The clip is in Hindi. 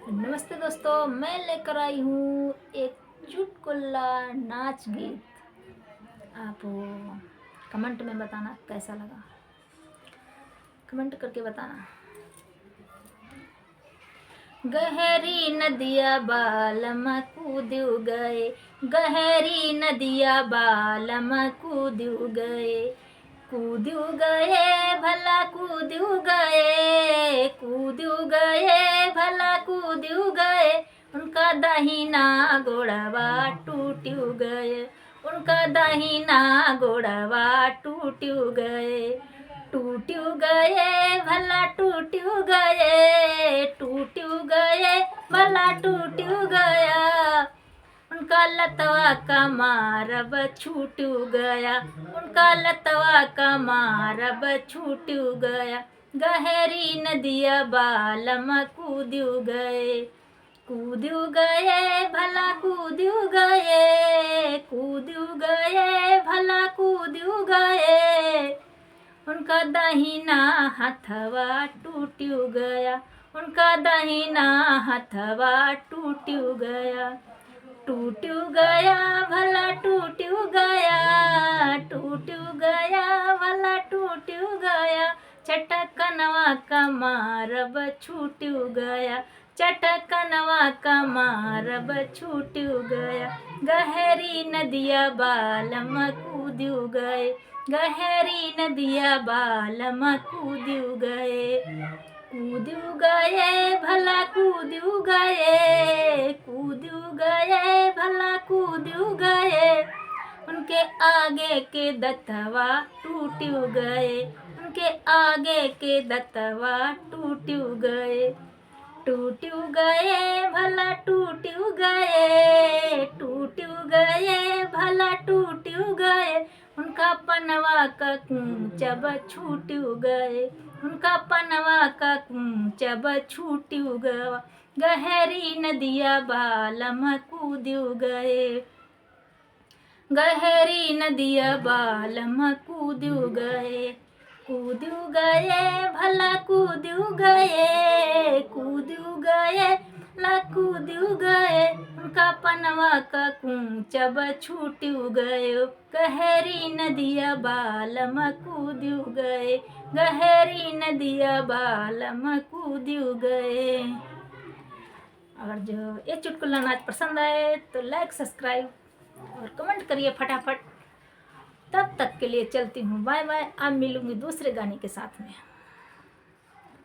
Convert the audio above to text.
नमस्ते दोस्तों, मैं लेकर आई हूँ एक चुटकुला नाच गीत। आप कमेंट में बताना कैसा लगा, कमेंट करके बताना। गहरी नदिया बालम कूद गए, गहरी नदिया बालम कूद गए, कूद गए भला कूद गए, कूद गए भला कूद गए। उनका दाहिना गोड़वा टूट गए, उनका दाहिना गोड़वा टूट गए, टूट गए भला टूट गए, टूट गए भला टूट गया। उनका लतवा का मारब छूट गया, उनका लतवा का मारब छूट गया। गहरी नदिया बालम कूद गए, कूद गए भला कूद गए, कूद गए भला कूद गए। उनका दाहिना हथवा टूट गया, उनका दाहिना हथवा टूट गया, टूट गया भला टूट गया, टूट गया भला टूट गया। चटकनवा का मारब छूट गया, चटकनवा का मारब छूट गया। गहरी नदिया बालम कूद गए, गहरी नदिया बालम कूद गए, कूद गए भला कूद गए, कूद गए भला कूद गए। उनके आगे के दतवा टूट गए, उनके आगे के दतवा टूट गए, टूट गए भला टूट गए, टूट गए भला टूट गए। उनका पनवा का कूचब छूट गए, उनका पनवा का कूचब छूट गया। गहरी नदिया बालम कूद गए, गहरी नदिया बालम कूद गए, कूद गए भला कूद गए, कूद गए भला कूद गए। उनका पनवा का कूचब छूट गए, गहरी नदिया बालम कूद गए, गहरी नदिया बालम कूद गए। अगर जो ये चुटकुला नाच पसंद आए तो लाइक सब्सक्राइब और कमेंट करिए फटाफट। तब तक के लिए चलती हूँ, बाय बाय। अब मिलूंगी दूसरे गाने के साथ में।